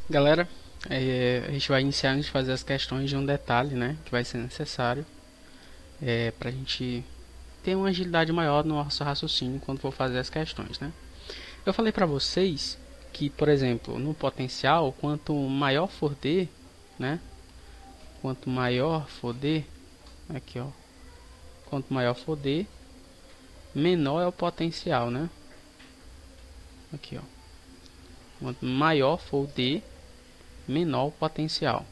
Galera, a gente vai iniciar a fazer as questões de um detalhe, né, que vai ser necessário para a gente ter uma agilidade maior no nosso raciocínio quando for fazer as questões, né. Eu falei para vocês que, por exemplo, no potencial, quanto maior for D, né, quanto maior for D, aqui ó, quanto maior for D, menor é o potencial, né, aqui ó, quanto maior for D, menor o potencial,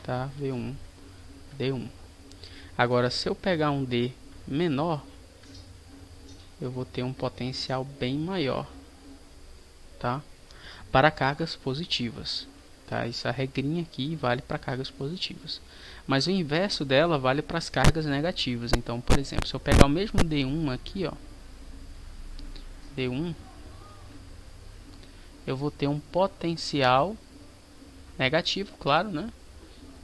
tá, V1, D1. Agora, se eu pegar um D menor, eu vou ter um potencial bem maior, tá? Para cargas positivas, tá? Essa regrinha aqui vale para cargas positivas. Mas o inverso dela vale para as cargas negativas. Então, por exemplo, se eu pegar o mesmo D1 aqui, ó, D1, eu vou ter um potencial negativo, claro, né?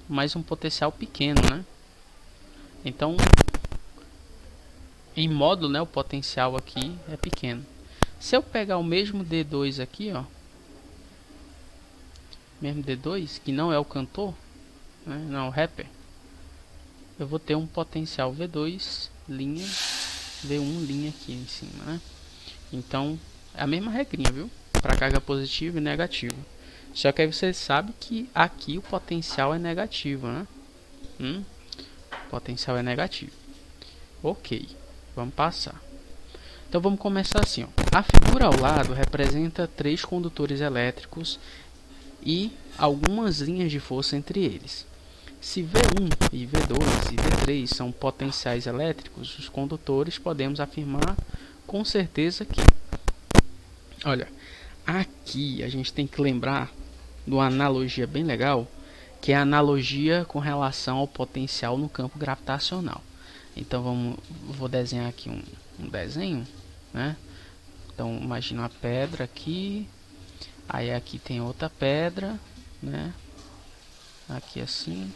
Mas um potencial pequeno, né? Então, em módulo, né, o potencial aqui é pequeno. Se eu pegar o mesmo D2 aqui, ó, mesmo D2, que não é o cantor, né, não é o rapper, eu vou ter um potencial V2 linha, V1 linha aqui em cima, né? Então, é a mesma regrinha, viu? Para carga positiva e negativa. Só que aí você sabe que aqui o potencial é negativo, né? O potencial é negativo. Ok, vamos passar. Então vamos começar assim, ó. A figura ao lado representa três condutores elétricos e algumas linhas de força entre eles. Se V1 e V2 e V3 são potenciais elétricos, os condutores podemos afirmar com certeza que, olha, aqui a gente tem que lembrar de uma analogia bem legal, que é a analogia com relação ao potencial no campo gravitacional. Então vou desenhar aqui um desenho, né? Então imagina uma pedra aqui, aí aqui tem outra pedra, né? Aqui assim,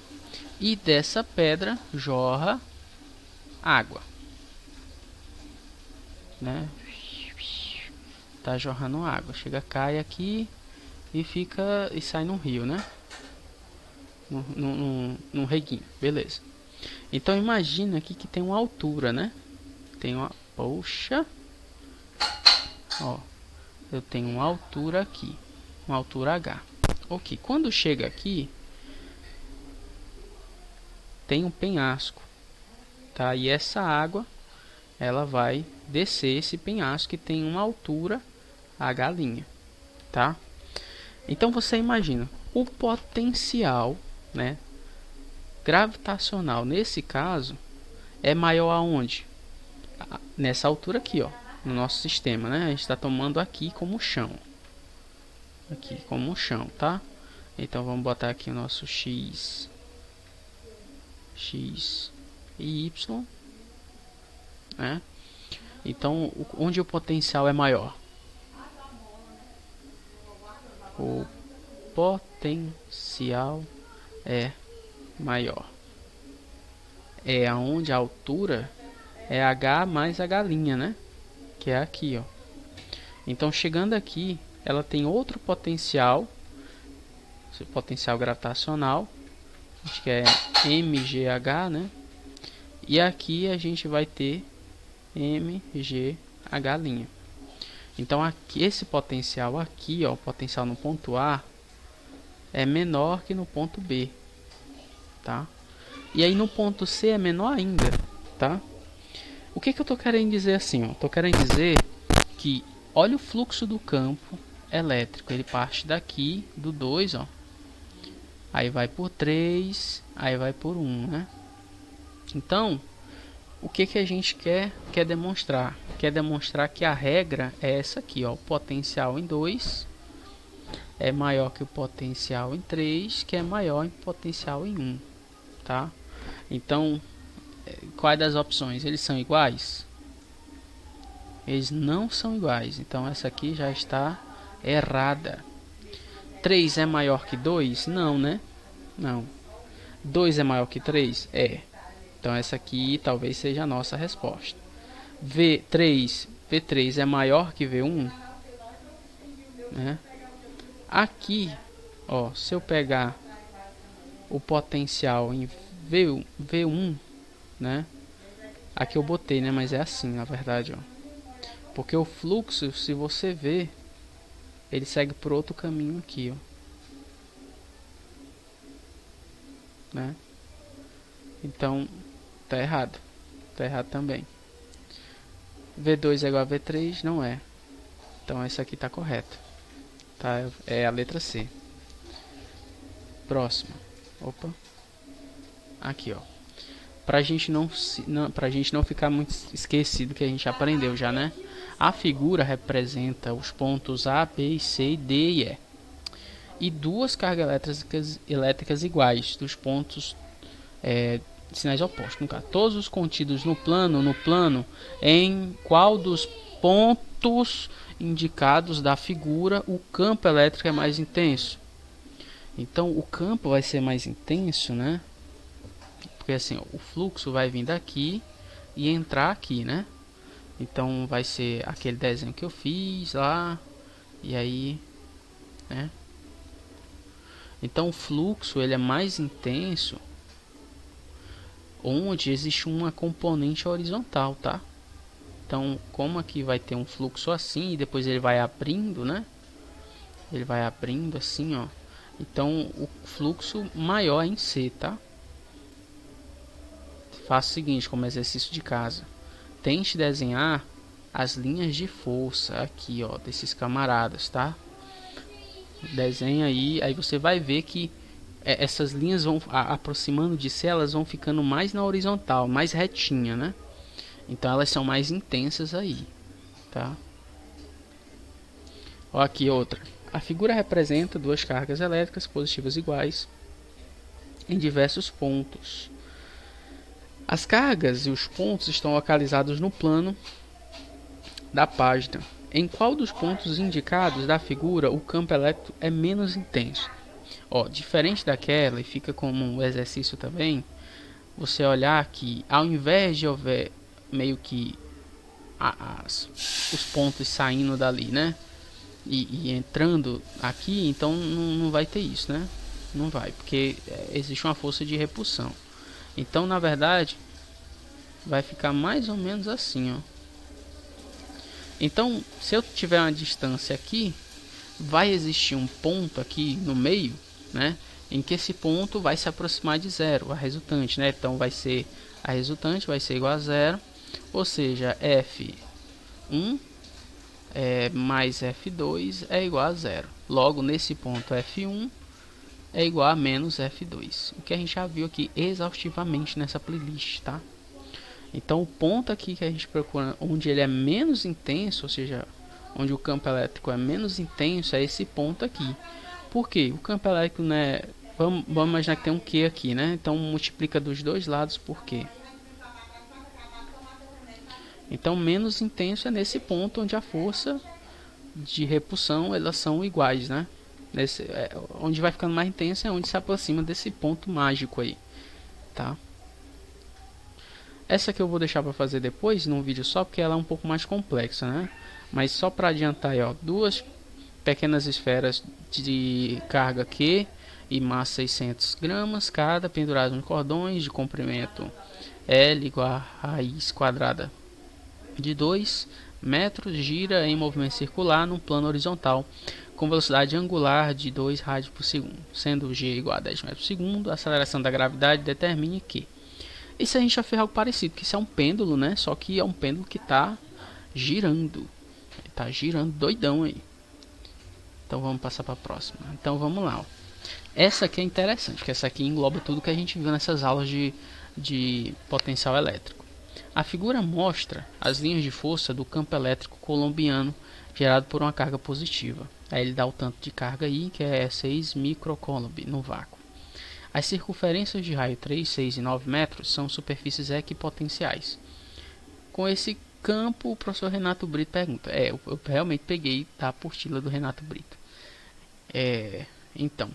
e dessa pedra jorra água, né? Tá jorrando água, chega, cai aqui e fica e sai no rio, né? Num reguinho, beleza. Então imagina aqui que tem uma altura, né? Tem uma, poxa, ó, eu tenho uma altura aqui, uma altura H. Ok, quando chega aqui tem um penhasco, tá? E essa água ela vai descer esse penhasco que tem uma altura H', tá? Então você imagina o potencial, né, gravitacional nesse caso é maior aonde? Nessa altura aqui, ó, no nosso sistema, né? A gente está tomando aqui como chão, aqui como chão, tá? Então vamos botar aqui o nosso x e y, né? Então onde o potencial é maior? O potencial é maior. É aonde a altura é h mais h', né? Que é aqui, ó. Então chegando aqui, ela tem outro potencial, potencial gravitacional, acho que é mgh, né? E aqui a gente vai ter mgh'. Então aqui, esse potencial aqui, ó, o potencial no ponto A é menor que no ponto B, tá? E aí no ponto C é menor ainda, tá? O que eu estou querendo dizer assim, ó? Tô querendo dizer que olha o fluxo do campo elétrico, ele parte daqui do 2, ó. Aí vai por 3, aí vai por 1, né? Então, o que a gente quer demonstrar? Quer demonstrar que a regra é essa aqui, ó. O potencial em 2 é maior que o potencial em 3, que é maior que o potencial em 1, tá? Então, quais das opções? Eles são iguais? Eles não são iguais, então essa aqui já está errada. 3 é maior que 2? Não, né? Não. 2 é maior que 3? É. Então essa aqui talvez seja a nossa resposta. V3 é maior que V1? Né? Aqui Ó, se eu pegar o potencial em V1, né? Aqui eu botei, né? Mas é assim, na verdade, ó. Porque o fluxo, se você ver, ele segue por outro caminho aqui, ó. Né? Então, tá errado. Tá errado também. V2 é igual a V3, não é. Então essa aqui tá correta. Tá? É a letra C. Próxima. Opa. Aqui, ó. Pra gente não ficar muito esquecido que a gente aprendeu já, né? A figura representa os pontos A, B, C, D e E. E duas cargas elétricas iguais dos pontos sinais opostos. No caso, todos os contidos no plano, em qual dos pontos indicados da figura o campo elétrico é mais intenso. Então o campo vai ser mais intenso, né? Porque assim, o fluxo vai vir daqui e entrar aqui, né? Então vai ser aquele desenho que eu fiz lá. E aí, né? Então o fluxo ele é mais intenso onde existe uma componente horizontal, tá? Então, como aqui vai ter um fluxo assim e depois ele vai abrindo, né? Ele vai abrindo assim, ó. Então, o fluxo maior é em C, tá? Faça o seguinte, como exercício de casa. Tente desenhar as linhas de força aqui, ó, desses camaradas, tá? Desenha aí você vai ver que essas linhas vão aproximando de si, elas vão ficando mais na horizontal, mais retinha, né? Então elas são mais intensas aí, tá? Ó, aqui outra. A figura representa duas cargas elétricas positivas iguais em diversos pontos. As cargas e os pontos estão localizados no plano da página. Em qual dos pontos indicados da figura o campo elétrico é menos intenso? Ó, diferente daquela, e fica como um exercício também, você olhar que ao invés de houver meio que os pontos saindo dali, né? E entrando aqui, então não vai ter isso, né? Não vai, porque existe uma força de repulsão. Então, na verdade, vai ficar mais ou menos assim, ó. Então, se eu tiver uma distância aqui, vai existir um ponto aqui no meio, né? Em que esse ponto vai se aproximar de zero, a resultante, né? Então, a resultante vai ser igual a zero, ou seja, F1 mais F2 é igual a zero. Logo, nesse ponto F1 é igual a menos F2. O que a gente já viu aqui exaustivamente nessa playlist, tá? Então o ponto aqui que a gente procura, onde ele é menos intenso, ou seja, onde o campo elétrico é menos intenso, é esse ponto aqui. Por quê? O campo elétrico, né? Vamos imaginar que tem um Q aqui, né? Então multiplica dos dois lados por Q. Então menos intenso é nesse ponto onde a força de repulsão elas são iguais, né? Onde vai ficando mais intenso é onde se aproxima desse ponto mágico aí, tá? Essa que eu vou deixar para fazer depois num vídeo só, porque ela é um pouco mais complexa, né? Mas só para adiantar aí, ó, duas pequenas esferas de carga Q e massa 600 gramas cada, penduradas em cordões de comprimento L igual a raiz quadrada de 2 metros, gira em movimento circular no plano horizontal com velocidade angular de 2 rádios por segundo, sendo G igual a 10 metros por segundo. A aceleração da gravidade determine que isso a gente já fez algo parecido, que isso é um pêndulo, né? Só que é um pêndulo que está girando. Está girando doidão aí. Então vamos passar para a próxima. Então vamos lá. Ó. Essa aqui é interessante, porque essa aqui engloba tudo que a gente viu nessas aulas de potencial elétrico. A figura mostra as linhas de força do campo elétrico colombiano gerado por uma carga positiva. Aí ele dá o tanto de carga aí, que é 6 microcoulomb no vácuo. As circunferências de raio 3, 6 e 9 metros são superfícies equipotenciais. Com esse campo, o professor Renato Brito pergunta. Eu realmente peguei da apostila do Renato Brito. Então,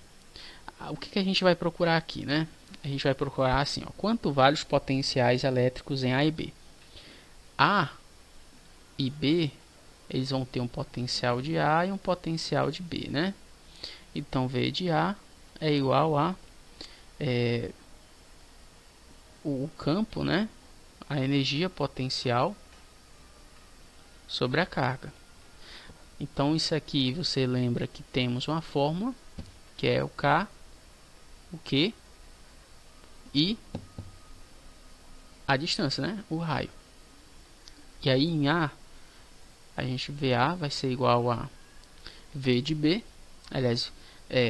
o que a gente vai procurar aqui, né? A gente vai procurar assim, ó, quanto vale os potenciais elétricos em A e B. A e B, eles vão ter um potencial de A e um potencial de B, né? Então V de A é igual a o campo, né? A energia potencial sobre a carga. Então isso aqui você lembra que temos uma fórmula que é o K, o Q e a distância, né? O raio. E aí em A, a gente vê A vai ser igual a V de B. Aliás,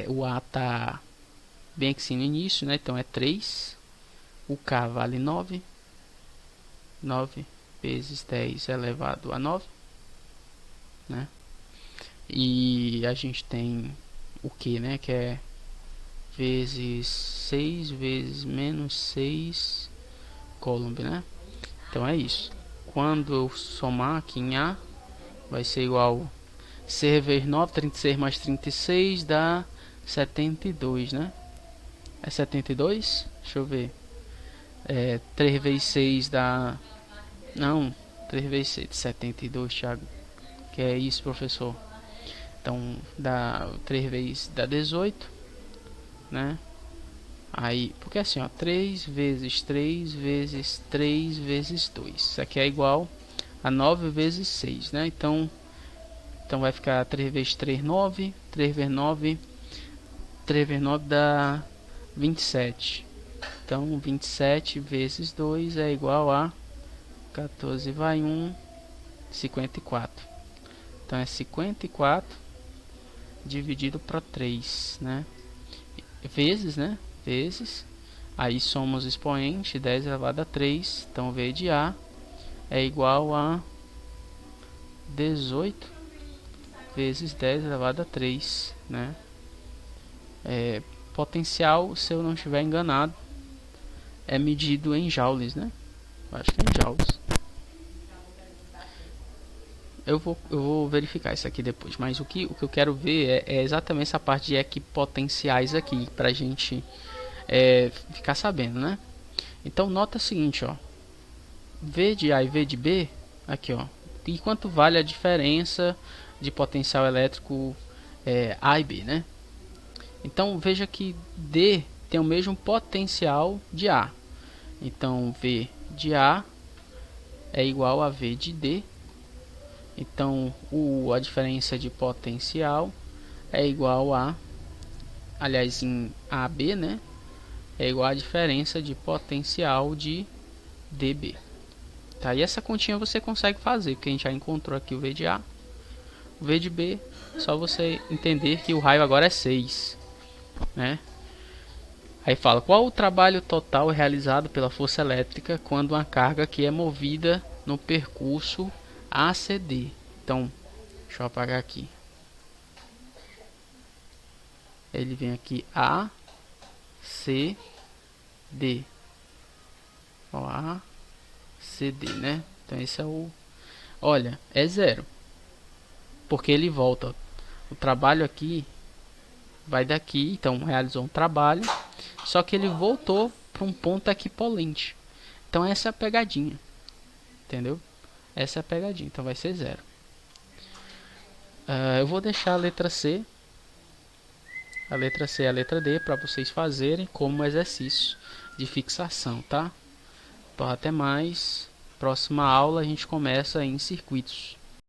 o A tá bem aqui no início, né? Então é 3. O K vale 9. 9 vezes 10 elevado a 9, né? E a gente tem o Q, né? Que é vezes 6 vezes menos 6 Coulomb, né? Então é isso. Quando eu somar aqui em A, vai ser igual 6 vezes 9, 36 mais 36 dá 72, né? É 72? Deixa eu ver. 3 vezes 6 dá... Não, 3 vezes 6, 72, Thiago. Que é isso, professor? Então, dá 3 vezes dá 18, né? Aí, porque assim, ó, 3 vezes 3 vezes 3 vezes 2. Isso aqui é igual a 9 vezes 6, né? Então vai ficar 3 vezes 3, 9. 3 vezes 9, 3 vezes 9 dá 27. Então, 27 vezes 2 é igual a 14 vai 1, 54. Então, é 54 dividido por 3, né? Vezes, né? Vezes. Aí somos expoente, 10 elevado a 3. Então, V de A é igual a 18 vezes 10 elevado a 3, né? Potencial, se eu não estiver enganado, é medido em joules, né? Acho que é em joules. Eu vou verificar isso aqui depois, mas o que eu quero ver é exatamente essa parte de equipotenciais aqui, pra gente ficar sabendo, né? Então nota o seguinte, ó, V de A e V de B, aqui ó, e quanto vale a diferença de potencial elétrico A e B, né? Então veja que D tem o mesmo potencial de A, então V de A é igual a V de D. Então a diferença de potencial é igual a, aliás, em AB, né? É igual a diferença de potencial de dB. Tá? E essa continha você consegue fazer, porque a gente já encontrou aqui o V de A. O V de B, só você entender que o raio agora é 6, né? Aí fala, qual o trabalho total realizado pela força elétrica quando uma carga que é movida no percurso ACD? Então, deixa eu apagar aqui. Ele vem aqui A, C, D. Ó, A, C, D, né? Então esse é o... Olha, é 0. Porque ele volta. O trabalho aqui vai daqui, então realizou um trabalho. Só que ele voltou para um ponto equipolente. Então essa é a pegadinha. Entendeu? Essa é a pegadinha. Então vai ser 0. Eu vou deixar a letra C, a letra C e a letra D para vocês fazerem como exercício de fixação, tá? Então até mais. Próxima aula a gente começa em circuitos.